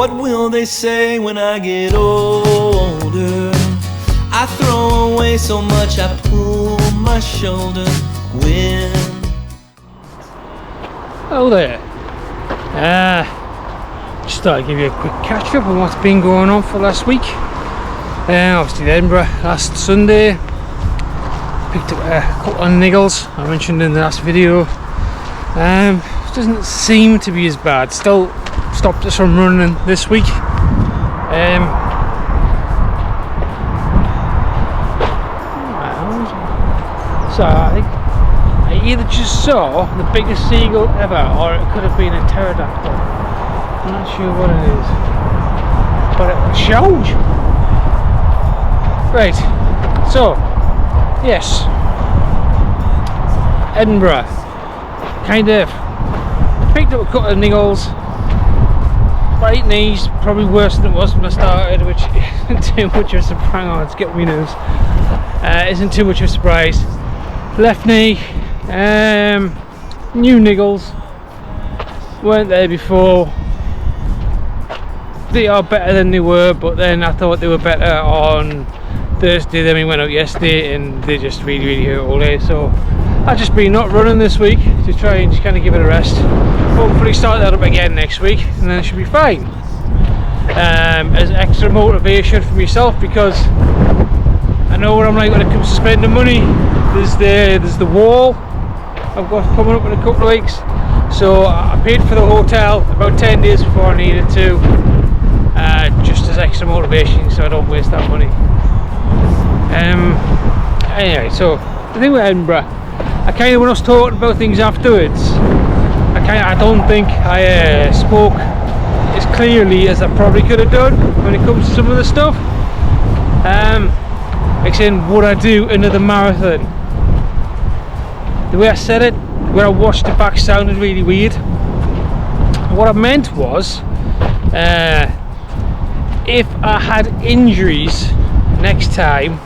What will they say when I get older? I throw away so much, I pull my shoulder. When hello there. Just thought I'd give you a quick catch up on what's been going on for last week. Obviously Edinburgh last Sunday. Picked up a couple of niggles I mentioned in the last video. Doesn't seem to be as bad. Still stopped us from running this week. So I think I either just saw the biggest seagull ever, or it could have been a pterodactyl. I'm not sure what it is, but it showed. Right, so yes, Edinburgh, kind of picked up a couple of niggles. Right knees, probably worse than it was when I started, which isn't too much of a surprise. Oh, it's getting me nerves. Isn't too much of a surprise. Left knee, new niggles, weren't there before. They are better than they were, but then I thought they were better on Thursday. Then we went out yesterday and they just really hurt all day. So I've just been not running this week to try and just kind of give it a rest. Hopefully start that up again next week and then it should be fine. As extra motivation for myself, because I know what I'm like when it comes to spending money. There's the wall I've got coming up in a couple of weeks, so I paid for the hotel about 10 days before I needed to, just as extra motivation so I don't waste that money. Anyway, so the thing with Edinburgh, I kind of, when I was talking about things afterwards, I don't think I spoke as clearly as I probably could have done when it comes to some of the stuff. Like saying, would I do another marathon? The way I said it, where I watched it back, sounded really weird. What I meant was, if I had injuries next time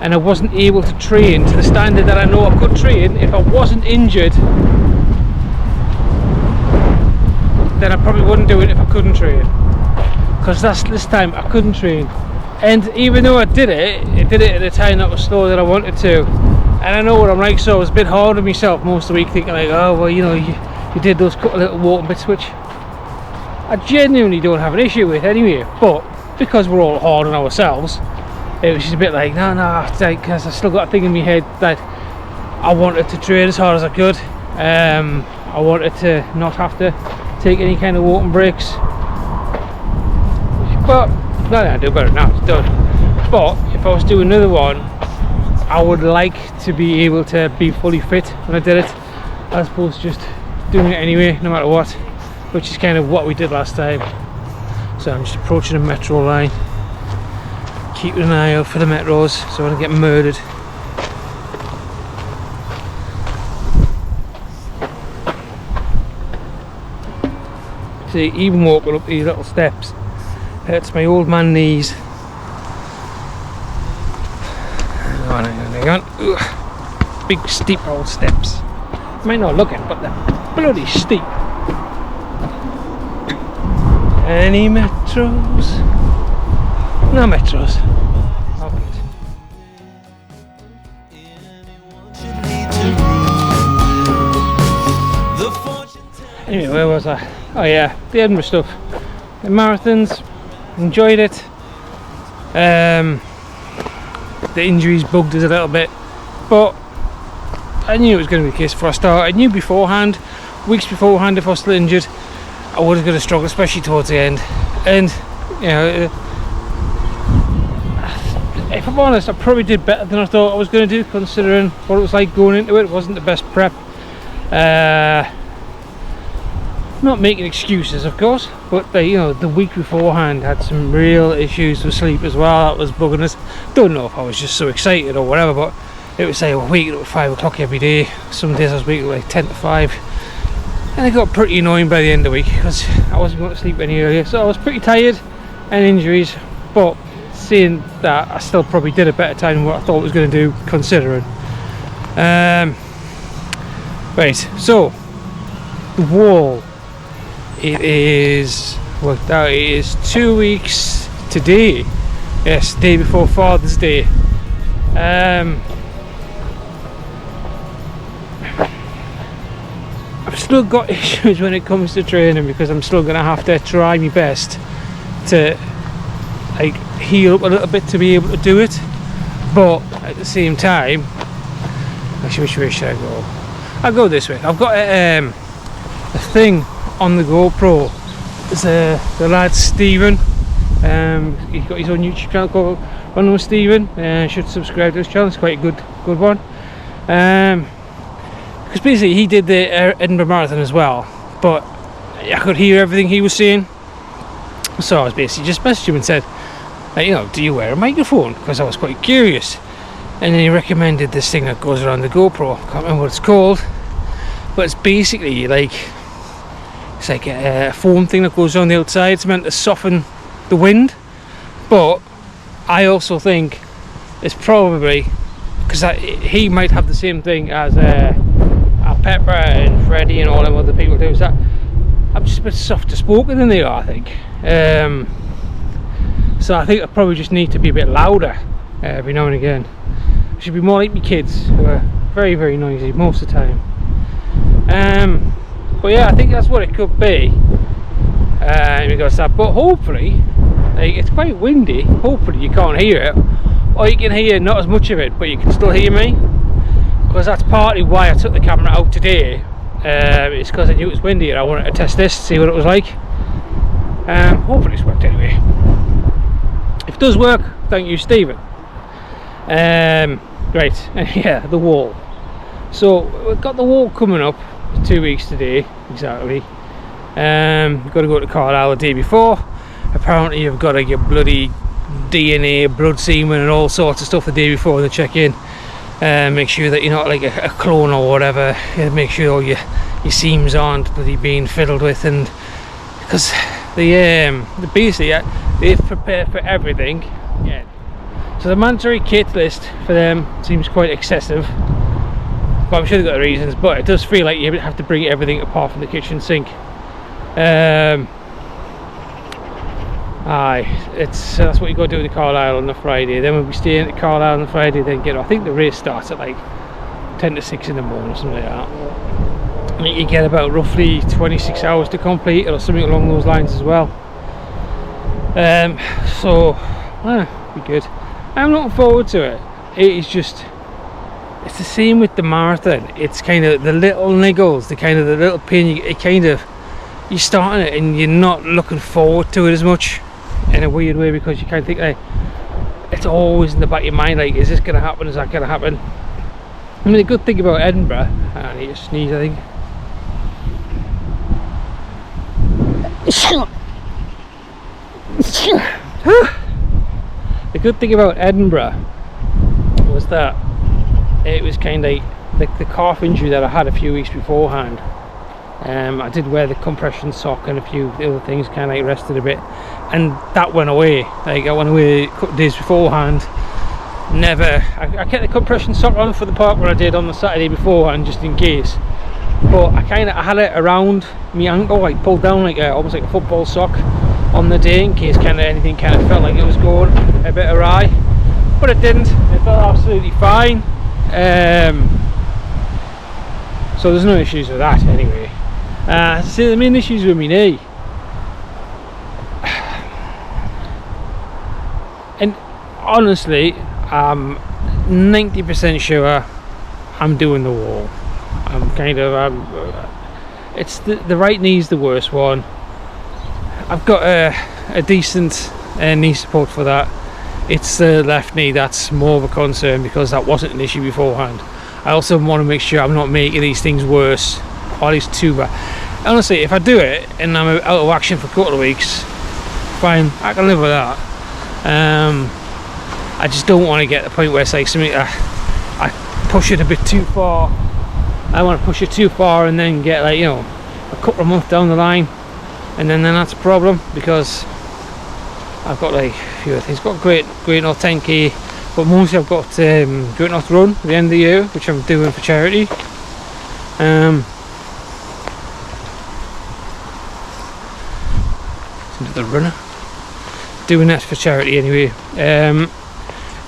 and I wasn't able to train to the standard that I know I could train, if I wasn't injured, then I probably wouldn't do it if I couldn't train. Because this time I couldn't train. And even though I did it at a time that was slower than I wanted to. And I know what I'm like, so I was a bit hard on myself most of the week, thinking like, oh well, you know, you did those couple of little walking bits, which I genuinely don't have an issue with anyway. But because we're all hard on ourselves, it was just a bit like, no, because I still got a thing in my head that I wanted to train as hard as I could. I wanted to not have to take any kind of walking breaks. But no, I do better now, it's done. But if I was doing another one, I would like to be able to be fully fit when I did it, as opposed to just doing it anyway, no matter what, which is kind of what we did last time. So I'm just approaching the metro line, keeping an eye out for the metros so I don't get murdered. See, even walking up these little steps hurts my old man knees. Hang on. Ugh. Big steep old steps. Might not look it, but they're bloody steep. Any metros? No metros. I'll wait. Anyway, where was I? Oh yeah, the Edinburgh stuff. The marathons, enjoyed it. The injuries bugged us a little bit, but I knew it was going to be the case before I started. I knew beforehand, weeks beforehand, if I was still injured, I was going to struggle, especially towards the end. And you know, if I'm honest, I probably did better than I thought I was going to do, considering what it was like going into it. It wasn't the best prep. Not making excuses, of course, but the week beforehand had some real issues with sleep as well. That was bugging us. Don't know if I was just so excited or whatever, but it was say waking up at 5 o'clock every day. Some days I was waking up like 10 to 5, and it got pretty annoying by the end of the week because I wasn't going to sleep any earlier. So I was pretty tired and injuries, but seeing that, I still probably did a better time than what I thought I was going to do, considering. Right, so the wall. It is worked out it is 2 weeks today. Yes, day before Father's Day. I've still got issues when it comes to training because I'm still gonna have to try my best to like heal up a little bit to be able to do it, but at the same time, actually, which way should I go? I'll go this way. I've got a thing on the GoPro. There's the lad Stephen. He's got his own YouTube channel called Run with Stephen. Should subscribe to his channel. It's quite a good one. Because basically he did the Edinburgh Marathon as well, but I could hear everything he was saying. So I was basically just messaged him and said, you know, do you wear a microphone? Because I was quite curious. And then he recommended this thing that goes around the GoPro. Can't remember what it's called, but it's basically like it's like a foam thing that goes on the outside. It's meant to soften the wind, but I also think it's probably because he might have the same thing as Pepper and Freddie and all them other people do. Is that I'm just a bit softer spoken than they are, I think. So I think I probably just need to be a bit louder every now and again. I should be more like my kids, who are very, very noisy most of the time. But yeah, I think that's what it could be in regards to that. But hopefully, like, it's quite windy. Hopefully you can't hear it, or you can hear not as much of it, but you can still hear me. Because that's partly why I took the camera out today. It's because I knew it was windy and I wanted to test this, see what it was like. Hopefully it's worked anyway. If it does work, thank you, Stephen. Right, yeah, the wall. So we've got the wall coming up 2 weeks today, exactly. You've got to go to Carlisle the day before. Apparently you've got to get bloody DNA, blood semen and all sorts of stuff the day before the check-in. Make sure that you're not like a clone or whatever. Make sure all your seams aren't bloody being fiddled with, and because basically they've prepared for everything. Yeah. So the mandatory kit list for them seems quite excessive, but I'm sure they've got reasons. But it does feel like you have to bring everything apart from the kitchen sink. That's what you got to do with the Carlisle on the Friday. Then we'll be staying at Carlisle on the Friday. Then I think the race starts at like 10 to 6 in the morning or something like that. And you get about roughly 26 hours to complete, or something along those lines as well. Be good. I'm looking forward to it. It's the same with the marathon. It's kind of the little niggles, the little pain. You're starting it and you're not looking forward to it as much, in a weird way, because you kind of think like it's always in the back of your mind, like, is this going to happen, is that going to happen? I mean, the good thing about Edinburgh, I need to sneeze, I think. The good thing about Edinburgh was that it was kind of like the calf injury that I had a few weeks beforehand. I did wear the compression sock and a few other things, kind of like rested a bit, and that went away. Like, I went away a couple of days beforehand. I kept the compression sock on for the part where I did on the Saturday beforehand, just in case. But I had it around my ankle, like pulled down like almost like a football sock on the day, in case anything felt like it was going a bit awry. But it didn't. It felt absolutely fine. So there's no issues with that anyway. So the main issues with my knee, and honestly, I'm 90% sure I'm doing the wall. It's the right knee's the worst one. I've got a decent knee support for that. It's the left knee that's more of a concern, because that wasn't an issue beforehand. I also want to make sure I'm not making these things worse, or at least too bad. Honestly, if I do it and I'm out of action for a couple of weeks, fine, I can live with that. I just don't want to get to the point where it's like something I push it a bit too far. I want to push it too far and then get, like, you know, a couple of months down the line, and then that's a problem, because I've got like a few other things. I've got Great North 10k, but mostly I've got Great North Run at the end of the year, which I'm doing for charity. Another runner. Doing that for charity anyway.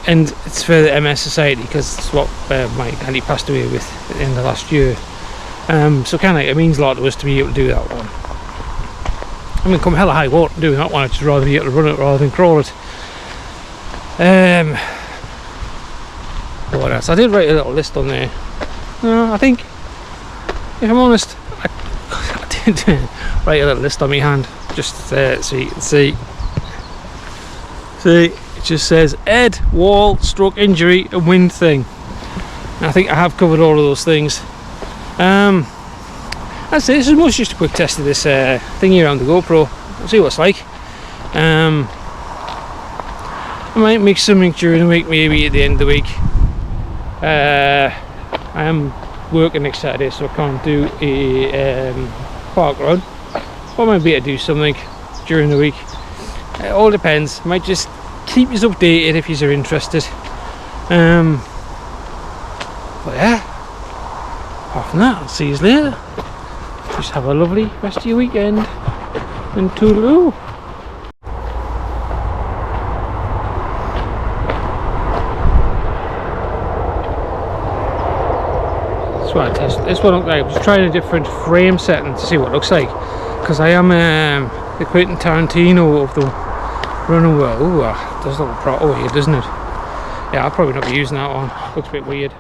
And it's for the MS Society, because it's what my auntie passed away with at the end of last year. So kind of it means a lot to us to be able to do that one. I mean, come hell or high water doing that one, I'd just rather be able to run it rather than crawl it. What else? I did write a little list on there. I think, if I'm honest, I did write a little list on my hand, just so you can see. See, it just says Ed, wall, stroke injury and wind thing. And I think I have covered all of those things. That's it. This is mostly just a quick test of this thingy around the GoPro. We'll see what it's like. I might make something during the week, maybe at the end of the week. I am working next Saturday, so I can't do a park run. But I might be able to do something during the week. It all depends. Might just keep you updated if you're interested. But yeah, apart from that, I'll see you later. Just have a lovely rest of your weekend, and toodaloo. That's what I tested. This one looked like, I was trying a different frame setting to see what it looks like, because I am the Quentin Tarantino of the running world. Ooh, does look pro weird, doesn't it? Yeah, I'll probably not be using that one. Looks a bit weird.